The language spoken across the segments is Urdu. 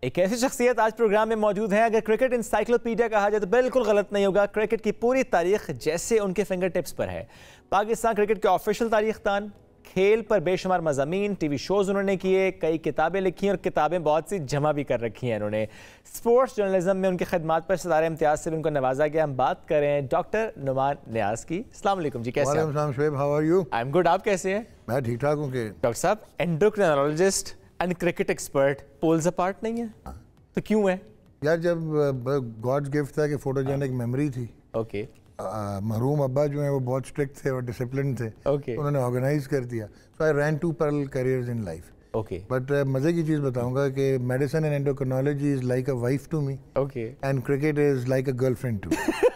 ایک ایسی شخصیت آج پروگرام میں موجود ہیں، اگر کرکٹ انسائکلوپیڈیا کہا جائے تو بالکل غلط نہیں ہوگا۔ کرکٹ کی پوری تاریخ جیسے ان کے فنگر ٹپس پر ہے۔ پاکستان کرکٹ کے آفیشل تاریخ دان، کھیل پر بے شمار مضامین، ٹی وی شوز انہوں نے کیے، کئی کتابیں لکھی ہیں اور کتابیں بہت سی جمع بھی کر رکھی ہیں انہوں نے۔ سپورٹس جرنلزم میں ان کی خدمات پر ستارہ امتیاز سے بھی ان کو نوازا گیا۔ ہم بات کریں ڈاکٹر نعمان نیاز کی۔ السلام علیکم جی، کیسے ہیں؟ وعلیکم السلام Shoaib, how are you? I am good, آپ کیسے ہیں؟ میں ٹھیک ٹھاک ہوں۔ کہ ڈاکٹر صاحب endocrinologist and cricket expert poles apart نہیں ہے تو کیوں ہے؟ یار جب گاڈز گفٹ تھا کہ فوٹوجینک میموری تھی۔ اوکے، مرحوم ابا جو ہیں وہ بہت اسٹرکٹ تھے اور ڈسپلن تھے، اوکے، انہوں نے آرگنائز کر دیا۔ So I ran 2 parallel careers in life. Okay, but مزے کی چیز بتاؤں گا کہ medicine and endocrinology is like a wife to me okay, and cricket is like a girl friend to me.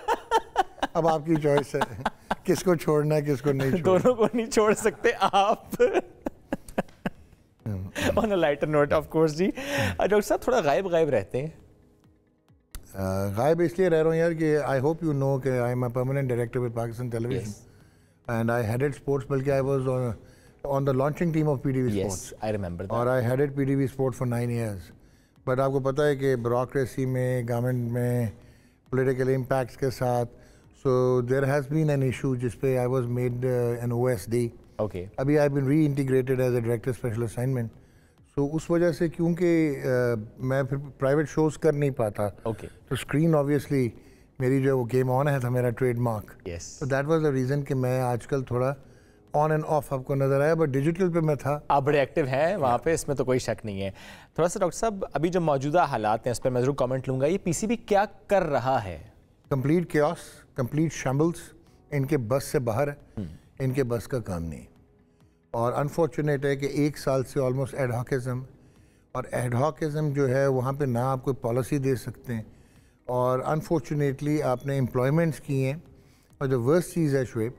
اب آپ کی چوائس ہے کس کو چھوڑنا ہے کس کو نہیں چھوڑنا۔ دونوں کو نہیں چھوڑ سکتے آپ۔ on a lighter note of course جی۔ ڈاکٹر صاحب تھوڑا غائب رہتے ہیں۔ غائب اس لیے رہ رہا ہوں یار کہ آئی ہوپ یو نو کہ I am a permanent director with Pakistan television and I headed sports, بلکہ I was on the launching team of P T V sports, I remember that. اور I headed P T V sport for 9 years۔ But آپ کو پتہ ہے کہ بیوروکریسی میں، گورنمنٹ میں، پولیٹیکل امپیکٹس کے ساتھ، so there has been an issue جس پہ I was made an OSD۔ Okay, ابھی I been reintegrated as a director special assignment. تو اس وجہ سے کیونکہ میں پھر پرائیویٹ شوز کر نہیں پاتا، اوکے، تو اسکرین آبویسلی میری جو ہے وہ گیم آن ہے، تھا میرا ٹریڈ مارک۔ یس، تو دیٹ واز دا ریزن کہ میں آج کل تھوڑا آن اینڈ آف آپ کو نظر آیا، بٹ ڈیجیٹل پہ میں تھا۔ آپ بڑے ایکٹیو ہیں وہاں پہ، اس میں تو کوئی شک نہیں ہے۔ تھوڑا سا ڈاکٹر صاحب ابھی جو موجودہ حالات ہیں اس پہ میں ضرور کامنٹ لوں گا، یہ PCB کیا کر رہا ہے؟ کمپلیٹ کیوس، کمپلیٹ شمبلس، ان کے بس سے باہر ہے، ان کے بس کا کام نہیں۔ اور انفارچونیٹ ہے کہ 1 سال سے آلموسٹ ایڈ ہاکزم، اور ایڈ ہاکزم جو ہے وہاں پہ نہ آپ کوئی پالیسی دے سکتے ہیں، اور انفارچونیٹلی آپ نے امپلائمنٹس کی ہیں۔ اور جو ورسٹ چیز ہے شعیب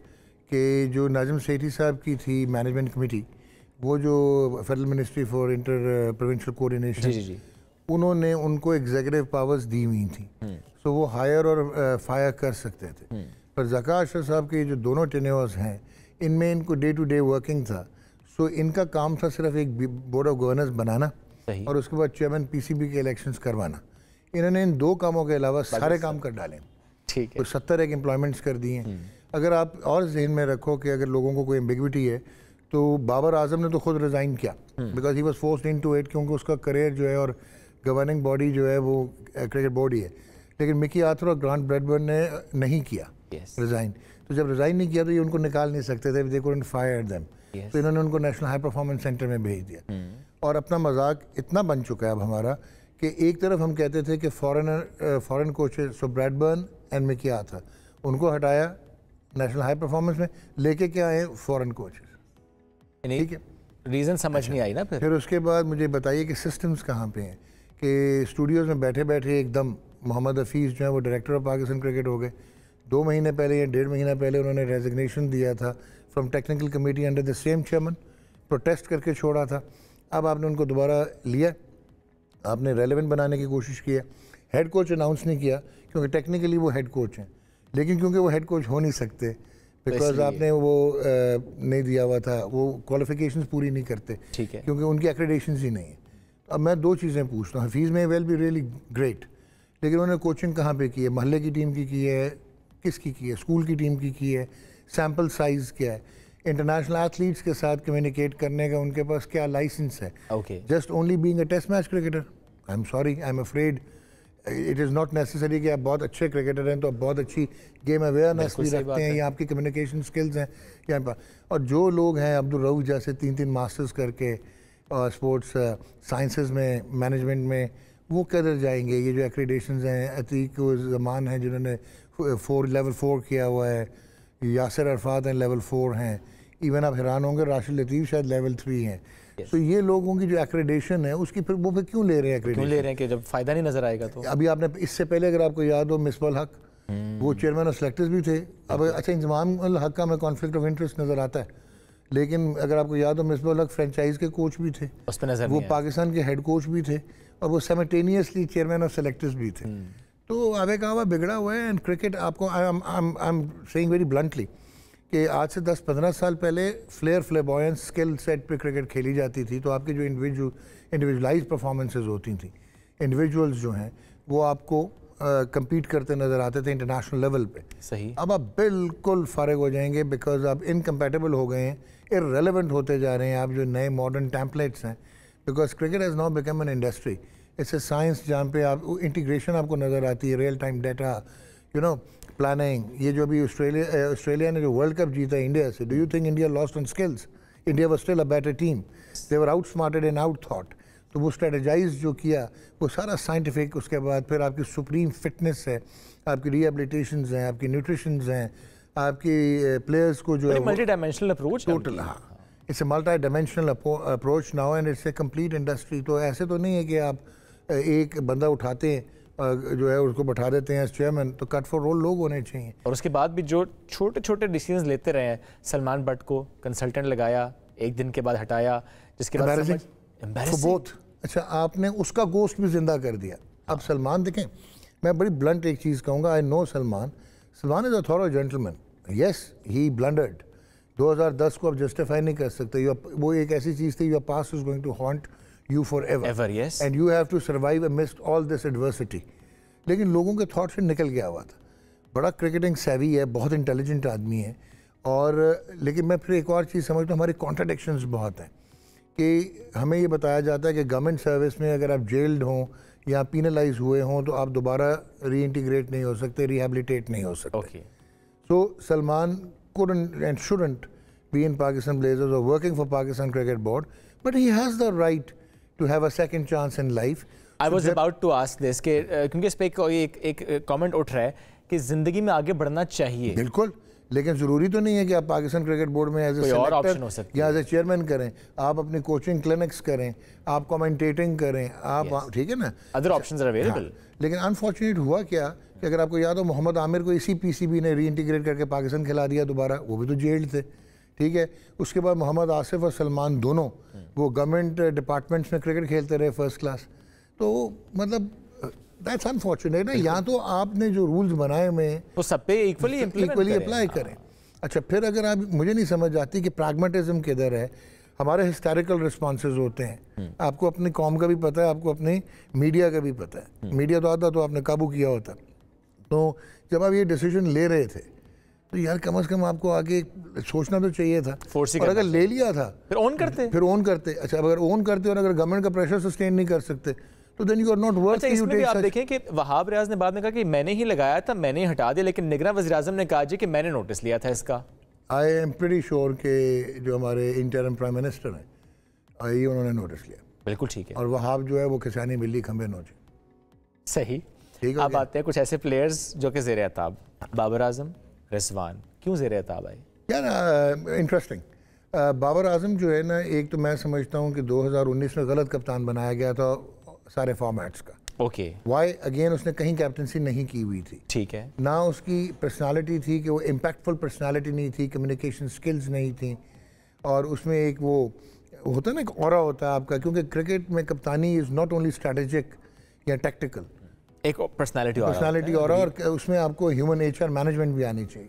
کہ جو ناظم سیٹھی صاحب کی تھی مینجمنٹ کمیٹی، وہ جو federal ministry for interprovincial coordination, جی، انہوں نے ان کو ایگزیکٹو پاورز دی ہوئی تھیں، سو وہ ہائر اور فائر کر سکتے تھے۔ پر ذکا اشرف صاحب کے جو دونوں ٹینیورز ہیں، ان میں ان کو ڈے ٹو ڈے ورکنگ تھا، سو ان کا کام تھا صرف ایک بورڈ آف گورننس بنانا اور اس کے بعد چیئرمین PCB کے الیکشنز کروانا۔ انہوں نے ان 2 کاموں کے علاوہ سارے کام کر ڈالے، ٹھیک ہے، 70 ایک امپلائمنٹس کر دی ہیں۔ اگر آپ اور ذہن میں رکھو کہ اگر لوگوں کو کوئی ایمبیگوٹی ہے تو بابر اعظم نے تو خود ریزائن کیا because he was forced into it, کیونکہ اس کا کریئر جو ہے اور گورننگ باڈی جو ہے وہ کرکٹ بورڈ ہی ہے۔ لیکن مکی آرتھر اور گرانٹ بریڈبرن نے نہیں کیا ریزائن، تو جب ریزائن نہیں کیا تو یہ ان کو نکال نہیں سکتے تھے، دے couldn't fire them، تو انہوں نے ان کو نیشنل ہائی پرفارمنس سینٹر میں بھیج دیا۔ اور اپنا مذاق اتنا بن چکا ہے اب ہمارا کہ ایک طرف ہم کہتے تھے کہ فورن کوچز، سو بریڈبرن اینڈ مکی آرتھر، ان کو ہٹایا نیشنل ہائی پرفارمنس میں، لے کے کیا آئے فورن کوچز، ٹھیک ہے۔ ریزن سمجھ نہیں آئی نا پھر اس کے بعد مجھے بتائیے کہ سسٹمز کہاں پہ ہیں کہ اسٹوڈیوز میں بیٹھے بیٹھے ایک دم محمد حفیظ جو ہے وہ ڈائریکٹر آف پاکستان کرکٹ ہو گئے۔ 2 مہینے پہلے یا 1.5 مہینہ پہلے انہوں نے ریزگنیشن دیا تھا from technical committee under the same chairman, protest کر کے چھوڑا تھا۔ اب آپ نے ان کو دوبارہ لیا، آپ نے ریلیونٹ بنانے کی کوشش کی ہے۔ ہیڈ کوچ اناؤنس نہیں کیا کیونکہ ٹیکنیکلی وہ ہیڈ کوچ ہیں، لیکن کیونکہ وہ ہیڈ کوچ ہو نہیں سکتے بیکاز آپ نے وہ نہیں دیا ہوا تھا، وہ کوالیفیکیشنز پوری نہیں کرتے کیونکہ ان کی ایکریڈیشنز ہی نہیں ہیں۔ اب میں 2 چیزیں پوچھتا ہوں، حفیظ میں ویل بی ریئلی گریٹ، لیکن انہوں نے کوچنگ کہاں پہ کی ہے؟ محلے کی ٹیم کی ہے، کس کی ہے؟ اسکول کی ٹیم کی ہے؟ سیمپل سائز کیا ہے؟ انٹرنیشنل ایتھلیٹس کے ساتھ کمیونیکیٹ کرنے کا ان کے پاس کیا لائسنس ہے؟ Just only being a test match cricketer, I am sorry, I am afraid it is not necessary کہ آپ بہت اچھے کرکٹر ہیں تو آپ بہت اچھی گیم اویئرنیس بھی رکھتے ہیں یا آپ کی کمیونیکیشن سکلز ہیں یا۔ اور جو لوگ ہیں عبدالرؤف جیسے 3 ماسٹرز کر کے اسپورٹس سائنسز میں، مینجمنٹ میں، وہ کدھر جائیں گے؟ یہ جو ایکریڈیشنز ہیں، عتیق زمان ہیں جنہوں نے لیول 4 کیا ہوا ہے، یاسر عرفات ہیں لیول 4 ہیں، ایون آپ حیران ہوں گے راشد لطیف شاید لیول 3 ہیں۔ تو یہ لوگوں کی جو ایکریڈیشن ہے اس کی پھر وہ کیوں لے رہے ہیں ایکریڈیشن؟ کیوں لے رہے ہیں کہ جب فائدہ نہیں نظر آئے گا تو؟ ابھی آپ نے اس سے پہلے اگر آپ کو یاد ہو مصباح الحق، وہ چیئرمین آف سلیکٹرز بھی تھے۔ اب اچھا انضمام الحق کا میں کانفلکٹ آف انٹرسٹ نظر آتا ہے، لیکن اگر آپ کو یاد ہو مصباح الحق فرینچائز کے کوچ بھی تھے، اس پہ نظر وہ پاکستان کے ہیڈ کوچ بھی تھے، اور وہ سیملٹینیسلی چیئرمین آف سلیکٹرز بھی تھے۔ تو آبے کا ہوا بگڑا ہوا ہے، اینڈ کرکٹ آپ کو I am seeing very bluntly کہ آج سے 10-15 سال پہلے فلیبوئنس اسکل سیٹ پہ کرکٹ کھیلی جاتی تھی، تو آپ کی جو انڈیویجولائز پرفارمنسز ہوتی تھیں، انڈیویجولز جو ہیں وہ آپ کو کمپیٹ کرتے نظر آتے تھے انٹرنیشنل لیول پہ. صحیح. اب آپ بالکل فارغ ہو جائیں گے بیکاز آپ انکمپیٹیبل ہو گئے ہیں, ارریلیونٹ ہوتے جا رہے ہیں آپ جو نئے ماڈرن ٹیمپلیٹس ہیں, because cricket has now become an industry. It's a science جہاں پہ آپ انٹیگریشن آپ کو نظر آتی ہے, ریئل ٹائم ڈیٹا, پلاننگ. یہ جو ابھی آسٹریلیا نے جو ورلڈ کپ جیتا انڈیا سے, do you think India lost on skills? India was still a better team. They were outsmarted and outthought. تو وہ اسٹریٹجائز جو کیا وہ سارا سائنٹیفک. اس کے بعد پھر آپ کی سپریم فٹنس ہے, آپ کی ری ایبلیٹیشنز ہیں, آپ کی نیوٹریشنز ہیں, آپ کی پلیئرس کو جو ہے ملٹی ڈائمینشنل اپروچ ٹوٹل. ہاں, it's a multi dimensional approach now and it's a complete industry. تو ایسے تو نہیں ہے کہ آپ ایک بندہ اٹھاتے ہیں جو ہے اس کو بٹھا دیتے ہیں ایز چیئرمین, تو کٹ فار رول لوگ ہونے چاہیے. اور اس کے بعد بھی جو چھوٹے چھوٹے ڈیسیژنز لیتے رہے ہیں, سلمان بٹ کو کنسلٹنٹ لگایا, ایک دن کے بعد ہٹایا, جس کے بعد بہت اچھا آپ نے اس کا گوشت بھی زندہ کر دیا. اب سلمان دیکھیں, میں بڑی بلنٹ ایک چیز کہوں گا, آئی نو سلمان از a thorough gentleman. Yes he blundered. 2010 کو آپ جسٹیفائی نہیں کر سکتے. وہ ایک ایسی چیز تھی, your past is going to haunt you forever and you have to survive amidst all this adversity. لیکن لوگوں کے تھاٹ سے نکل گیا ہوا تھا. بڑا کرکٹنگ سیوی ہے, بہت انٹیلیجنٹ آدمی ہے. اور لیکن میں پھر ایک اور چیز سمجھتا ہوں, ہماری کانٹراڈکشنز بہت ہیں کہ ہمیں یہ بتایا جاتا ہے کہ گورنمنٹ سروس میں اگر آپ جیلڈ ہوں یا پینلائز ہوئے ہوں تو آپ دوبارہ ری انٹیگریٹ نہیں ہو سکتے, ریہیبلیٹیٹ نہیں ہو سکتے. سو Salman couldn't and shouldn't be in Pakistan Blazers or working for Pakistan Cricket Board, but he has the right to have a second chance in life. I was about to ask this کہ کیونکہ اس پہ ایک کامنٹ اٹھ رہا ہے کہ زندگی میں آگے بڑھنا چاہیے. بالکل, لیکن ضروری تو نہیں ہے کہ آپ پاکستان کرکٹ بورڈ میں ایز اے سلیکٹر یا ایز اے چیئرمین کریں. آپ اپنی کوچنگ کلینکس کریں, آپ کمنٹیٹنگ کریں, آپ ٹھیک ہے نا, ادر آپشنز آر اویلیبل. لیکن انفارچونیٹ ہوا کیا کہ اگر آپ کو یاد ہو, محمد عامر کو اسی پی سی بی نے ری انٹیگریٹ کر کے پاکستان کھلا دیا دوبارہ, وہ بھی تو جیلڈ تھے. ٹھیک ہے, اس کے بعد محمد آصف اور سلمان دونوں وہ گورنمنٹ ڈپارٹمنٹس میں کرکٹ کھیلتے رہے فرسٹ کلاس. تو مطلب دیٹس انفارچونیٹ نا. یہاں تو آپ نے جو رولز بنائے ہوئے ہیں وہ سب پہ ایکولی اپلائی کریں. اچھا پھر اگر آپ, مجھے نہیں سمجھ آتی کہ پریگمیٹزم کدھر ہے. ہمارے ہسٹوریکل رسپانسز ہوتے ہیں, آپ کو اپنی قوم کا بھی پتہ ہے, آپ کو اپنی میڈیا کا بھی پتہ ہے. میڈیا تو آتا تو آپ نے قابو کیا ہوتا. تو جب آپ یہ ڈیسیجن لے رہے تھے تو یار کم از کم آپ کو آگے سوچنا تو چاہیے تھا. اور اگر لے لیا تھا پھر اون کرتے. اچھا اگر اون کرتے اور اگر گورنمنٹ کا پریشر سسٹین نہیں کر سکتے تو then you are not worth اس میں بھی آپ دیکھیں کہ وہاب ریاض نے بعد میں کہا کہ میں نے ہی لگایا تھا, میں نے ہی ہٹا دیا, لیکن نگراں وزیر اعظم نے کہا جی کہ میں نے نوٹس لیا تھا اس کا. I am pretty sure کہ جو ہمارے انٹرم پرائم منسٹر ہیں یہ انہوں نے نوٹس لیا. بالکل ٹھیک ہے. اور وہاب جو ہے وہ کسانی ملی کھمبے نوچے. صحیح. اب آتے ہیں کچھ ایسے پلیئرز جو کہ زیر عتاب, بابر اعظم, رضوان, کیوں زیر عتاب آئے؟ یار انٹرسٹنگ. بابر اعظم جو ہے نا, ایک تو میں سمجھتا ہوں کہ 2019 میں غلط کپتان بنایا گیا تھا سارے فارمیٹس کا. اوکے. وائی اگین اس نے کہیں کیپٹنسی نہیں کی ہوئی تھی. ٹھیک ہے. نہ اس کی پرسنالٹی تھی کہ وہ امپیکٹفل پرسنالٹی نہیں تھی, کمیونیکیشن سکلز نہیں تھیں, اور اس میں ایک وہ ہوتا ہے نا, ایک اورا ہوتا ہے آپ کا, کیونکہ کرکٹ میں کپتانی از ناٹ اونلی اسٹریٹجک یا ٹیکٹیکل, ایک پرسنالٹی اورا, اور اس میں آپ کو ہیومن نیچر مینجمنٹ بھی آنی چاہیے.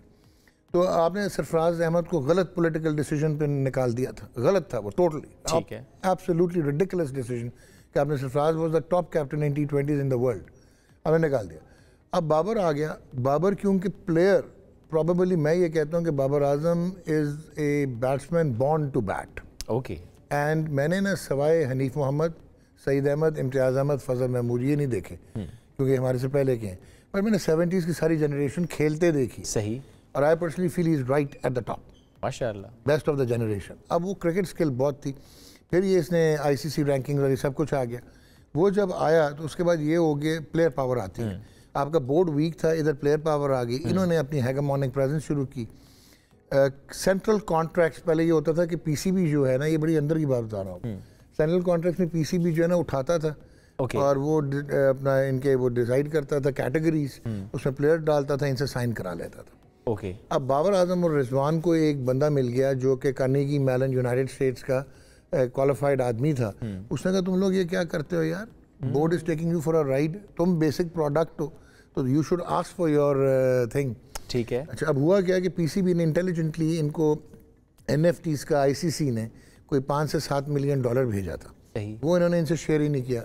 تو آپ نے سرفراز احمد کو غلط پولیٹیکل ڈیسیجن پہ نکال دیا تھا. غلط تھا وہ ٹوٹلی, ٹھیک ہے, ایبسلیوٹلی ریڈیکولس ڈیسیجن کہ آپ نے Sarfaraz was the top captain in T20s in the world, آپ نے نکال دیا. اب بابر آ گیا. بابر کیونکہ پلیئر, پرابیبلی میں یہ کہتا ہوں کہ Babar Azam is a batsman born to bat. Okay. And میں نے نا سوائے حنیف محمد, سعید احمد, امتیاز احمد, فضل محمود یہ نہیں دیکھے کیونکہ ہمارے سے پہلے کے ہیں, پر میں نے 70s کی ساری جنریشن کھیلتے دیکھی. صحیح. اور I personally feel is right at the top, ماشاء اللہ, بیسٹ آف دا جنریشن. اب وہ کرکٹ اسکل بہت تھی. پھر یہ اس نے ICC رینکنگ اور یہ سب کچھ آ گیا. وہ جب آیا تو اس کے بعد یہ ہو گیا پلیئر پاور آتی ہے. آپ کا بورڈ ویک تھا, ادھر پلیئر پاور آ گئی. انہوں نے اپنی ہیگمونک پریزنس شروع کی. سینٹرل کانٹریکٹس پہلے یہ ہوتا تھا کہ PCB جو ہے نا, یہ بڑی اندر کی بات بتا رہا ہوں, سینٹرل کانٹریکٹس میں PCB جو ہے نا اٹھاتا تھا اور وہ اپنا ان کے وہ ڈیسائیڈ کرتا تھا کیٹیگریز, اس میں پلیئر ڈالتا تھا, ان سے سائن کرا لیتا تھا. اوکے. اب بابر اعظم اور رضوان کو ایک بندہ مل گیا جو کہ کارنیگی میلن یونائٹڈ اسٹیٹس کا کوالیفائڈ آدمی تھا. اس نے کہا تم لوگ یہ کیا کرتے ہو یار, board is taking you for a ride, تم بیسک پروڈکٹ ہو تو you should ask for your thing. ٹھیک ہے. اچھا اب ہوا کیا کہ PCB نے انٹیلیجنٹلی ان کو NFTs کا ICC نے کوئی $5 سے $7 ملین بھیجا تھا. صحیح. وہ انہوں نے ان سے شیئر ہی نہیں کیا.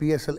PSL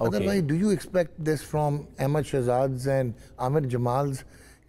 Otherwise, do you expect this from Ahmed Shahzads and Amir Jamals,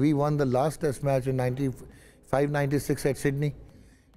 we won the last test match in 95-96 at Sydney।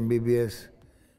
MBBS,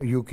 UK,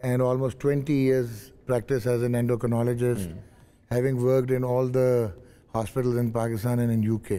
and almost 20 years practice as an endocrinologist, having worked in all the hospitals in Pakistan and in UK.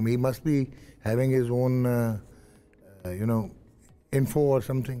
he must be having his own info or something.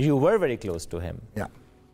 you were very close to him, yeah,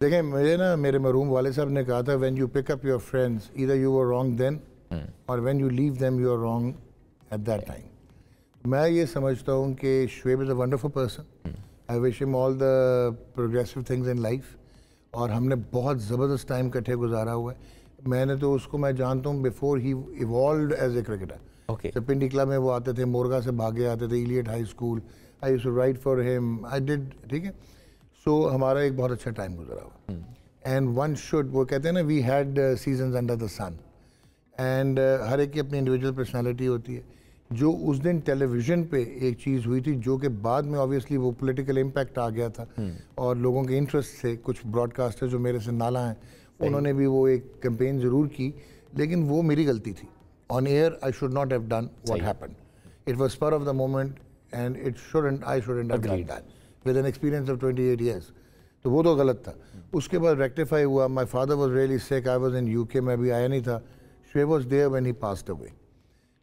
دیکھیں مجھے نا میرے مرحوم والد صاحب نے کہا تھا when you pick up your friends either you were wrong then اور when you leave them you are wrong at that time. میں یہ سمجھتا ہوں کہ Shoaib is a wonderful person. I wish ہم all the progressive things in life. اور ہم نے بہت زبردست ٹائم کٹھے گزارا ہوا ہے. میں نے تو اس کو میں جانتا ہوں before he evolved as a cricketer. جب پنڈی کلب میں وہ آتے تھے, مورگا سے بھاگے آتے تھے, elite high school, I used to write for him, I ڈڈ, ٹھیک ہے. سو ہمارا ایک بہت اچھا ٹائم گزرا ہوا. اینڈ ون شوڈ, وہ کہتے ہیں نا we had seasons under the sun. And ہر ایک کی اپنی انڈیویجول پرسنالٹی ہوتی ہے. جو اس دن ٹیلی ویژن پہ ایک چیز ہوئی تھی جو کہ بعد میں آبویسلی وہ پولیٹیکل امپیکٹ آ گیا تھا اور لوگوں کے انٹرسٹ سے, کچھ براڈ کاسٹر جو میرے سے نالا ہیں انہوں نے بھی وہ ایک کمپین ضرور کی, لیکن وہ میری غلطی تھی. On air I should not have done what happen. It was spur of the moment and I shouldn't have done that with an experience of 28 years. تو وہ تو غلط تھا. اس کے بعد ریکٹیفائی ہوا. My father was really sick, I was in U K, میں بھی آیا نہیں تھا. Shoaib was there when he passed away.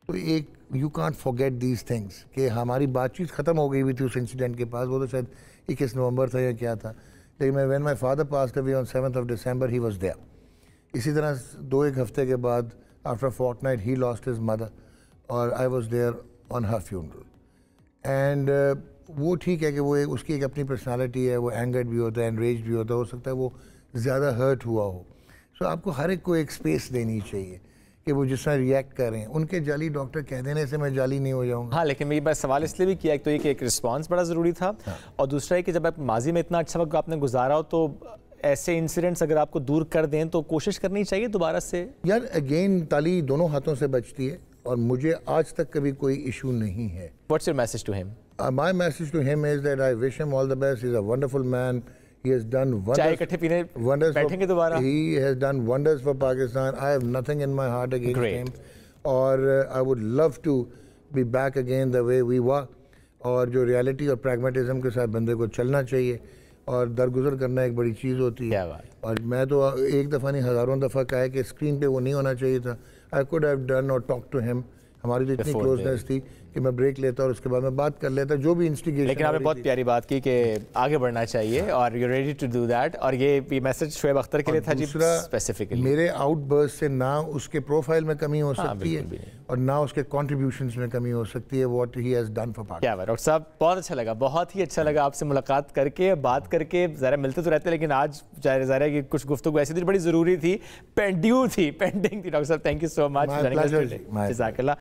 تو ایک you can't forget these things کہ ہماری بات چیت ختم ہو گئی ہوئی تھی اس انسیڈنٹ کے پاس. وہ تو شاید 21 نومبر تھا یا کیا تھا, لیکن میں when my father passed away on 7th of December he was there. اسی طرح 2-1 ہفتے کے بعد after fort night he lost his mother اور I was there on Hare funeral. And وہ ٹھیک ہے کہ وہ اس کی ایک اپنی پرسنالٹی ہے, وہ اینگرڈ بھی ہوتا ہے, انریج بھی ہوتا ہے, ہو سکتا ہے وہ زیادہ ہرٹ ہوا ہو. سو آپ کو ہر ایک کو ایک اسپیس دینی چاہیے کہ وہ جس طرح ریئیکٹ کریں. ان کے جعلی ڈاکٹر کہہ دینے سے میں جعلی نہیں ہو جاؤں گا. ہاں, لیکن میں سوال اس لیے بھی کیا تو ایک رسپانس بڑا ضروری تھا, اور دوسرا ہے کہ جب آپ ماضی میں اتنا اچھا وقت آپ نے گزارا ہو تو ایسے انسیڈنٹس اگر آپ کو دور کر دیں تو کوشش کرنی چاہیے دوبارہ سے. یار اگین تالی دونوں ہاتھوں سے بچتی ہے, اور مجھے آج تک کبھی کوئی ایشو نہیں ہے. واٹس یور میسج ٹو ہم؟ My message to him is that I wish him all the best. He's a wonderful man. He has done wonders. He has done wonders for Pakistan. I have nothing in my heart against him. Or I would love to be back again the way we were. اور جو ریالٹی اور پریگمیٹزم کے ساتھ بندے کو چلنا چاہیے اور درگزر کرنا ایک بڑی چیز ہوتی ہے. اور میں تو ایک دفعہ نہیں ہزاروں دفعہ کہا ہے کہ اسکرین پہ وہ نہیں ہونا چاہیے تھا. I could have done or talked to him. ہماری تو اتنی کلوزنس تھی کہ میں بریک لیتا اور اس کے بعد میں بات کر لیتا جو بھی انسٹیگیشن. لیکن آپ نے بہت پیاری بات کی کہ آگے بڑھنا چاہیے اور you ready to do that. اور یہ میسج شعیب اختر کے لیے تھا جی اسپیسیفکلی. میرے آؤٹ برسٹ سے نہ اس کے پروفائل میں کمی ہو سکتی ہے اور نہ اس کے کنٹریبیوشنز میں کمی ہو سکتی ہے. What he has done for Pakistan. کیا بات ڈاکٹر صاحب, بہت اچھا لگا, بہت ہی اچھا لگا آپ سے ملاقات کر کے, بات کر کے. ذرا ملتے تو رہتے لیکن آج ظاہر ہے کہ کچھ گفتگو ایسی تھی بڑی ضروری تھی, پینڈنگ تھی. ڈاکٹر صاحب تھینک یو سو مچ. جزاک اللہ.